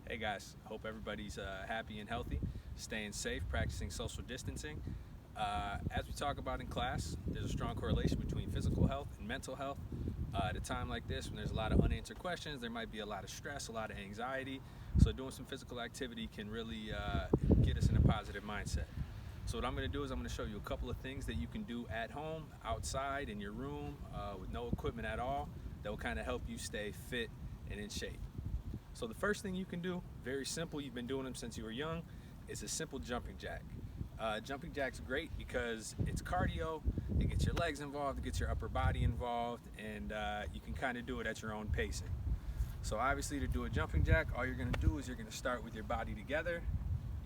Hey guys, hope everybody's happy and healthy, staying safe, practicing social distancing. As we talk about in class, there's a strong correlation between physical health and mental health. At a time like this, when there's a lot of unanswered questions, there might be a lot of stress, a lot of anxiety. So doing some physical activity can really get us in a positive mindset. So what I'm going to do is I'm going to show you a couple of things that you can do at home, outside, in your room, with no equipment at all, that will kind of help you stay fit and in shape. So the first thing you can do, very simple, you've been doing them since you were young, is a simple jumping jack. Jumping jack's great because it's cardio, it gets your legs involved, it gets your upper body involved, and you can kind of do it at your own pacing. So obviously to do a jumping jack, all you're going to do is you're going to start with your body together,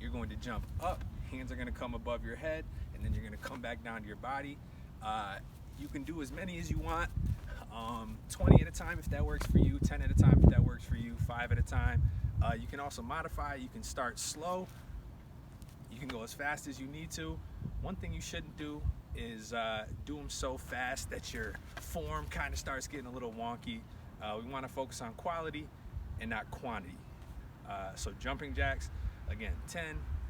you're going to jump up, hands are going to come above your head, and then you're going to come back down to your body. You can do as many as you want. 20 at a time if that works for you, 10 at a time if that works for you, 5 at a time. You can also modify, you can start slow, you can go as fast as you need to. One thing you shouldn't do is do them so fast that your form kind of starts getting a little wonky. We want to focus on quality and not quantity. So jumping jacks, again, 10,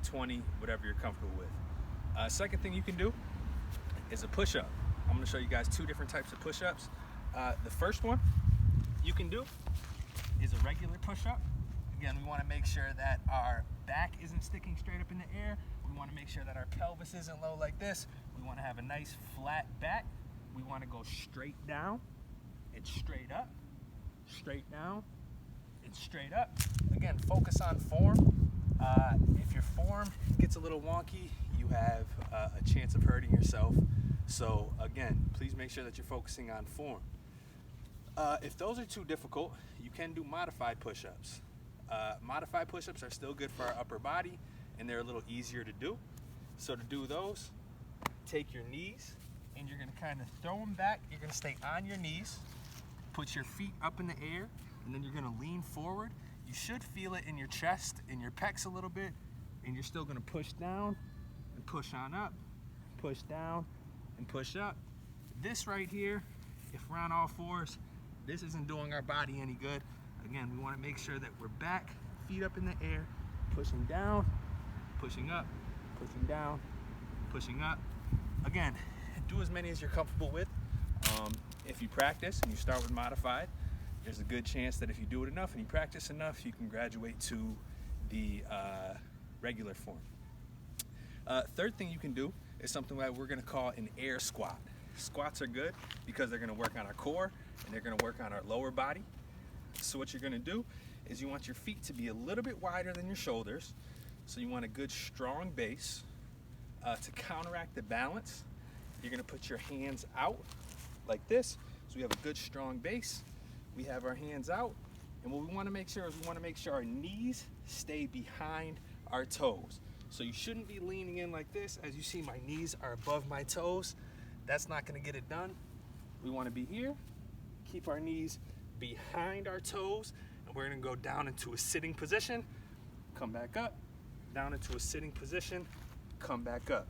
20, whatever you're comfortable with. Second thing you can do is a push-up. I'm going to show you guys two different types of push-ups. The first one you can do is a regular push-up. Again, we want to make sure that our back isn't sticking straight up in the air. We want to make sure that our pelvis isn't low like this. We want to have a nice flat back. We want to go straight down and straight up, straight down and straight up. Again, focus on form. If your form gets a little wonky, you have a chance of hurting yourself. So again, please make sure that you're focusing on form. If those are too difficult, you can do modified push-ups. Modified push-ups are still good for our upper body, and they're a little easier to do. So to do those, take your knees, and you're going to kind of throw them back. You're going to stay on your knees, put your feet up in the air, and then you're going to lean forward. You should feel it in your chest, in your pecs a little bit, and you're still going to push down and push on up, push down and push up. This right here, if we're on all fours, this isn't doing our body any good. Again, we want to make sure that we're back, feet up in the air, pushing down, pushing up, pushing down, pushing up. Again, do as many as you're comfortable with. If you practice and you start with modified, there's a good chance that if you do it enough and you practice enough, you can graduate to the regular form. Third thing you can do is something that we're going to call an air squat. Squats are good because they're going to work on our core and they're going to work on our lower body. So what you're going to do is you want your feet to be a little bit wider than your shoulders. So you want a good strong base. To counteract the balance, you're going to put your hands out like this. So we have a good strong base. We have our hands out. And what we want to make sure is we want to make sure our knees stay behind our toes. So you shouldn't be leaning in like this. As you see, my knees are above my toes. That's not going to get it done. We want to be here, keep our knees behind our toes, and we're going to go down into a sitting position, come back up, down into a sitting position, come back up.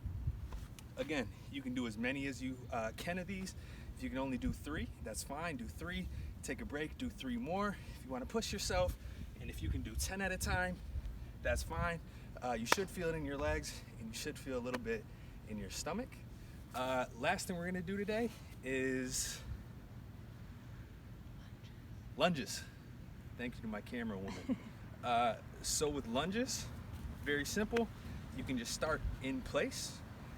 Again, you can do as many as you can of these. If you can only do 3, that's fine. Do 3, take a break, do 3 more. If you want to push yourself, and if you can do 10 at a time, that's fine. You should feel it in your legs, and you should feel a little bit in your stomach. Last thing we're going to do today is lunges. Thank you to my camera woman. So with lunges, very simple. You can just start in place.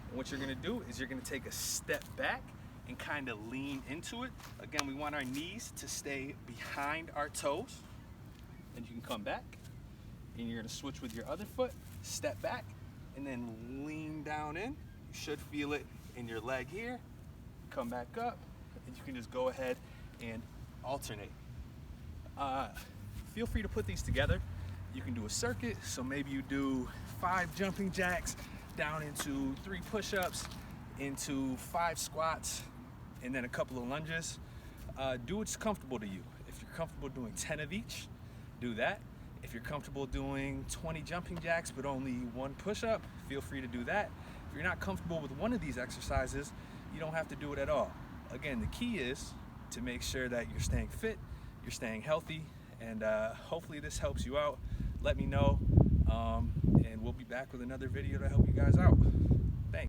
And what you're going to do is you're going to take a step back and kind of lean into it. Again, we want our knees to stay behind our toes. And you can come back. And you're going to switch with your other foot, step back, and then lean down in. You should feel it in your leg here. Come back up, and you can just go ahead and alternate. Feel free to put these together. You can do a circuit, so maybe you do 5 jumping jacks down into 3 push-ups, into 5 squats, and then a couple of lunges. Do what's comfortable to you. If you're comfortable doing 10 of each, do that. If you're comfortable doing 20 jumping jacks but only 1 push-up, feel free to do that. If you're not comfortable with one of these exercises, you don't have to do it at all. Again, the key is to make sure that you're staying fit, you're staying healthy, and hopefully this helps you out. let me know, and we'll be back with another video to help you guys out.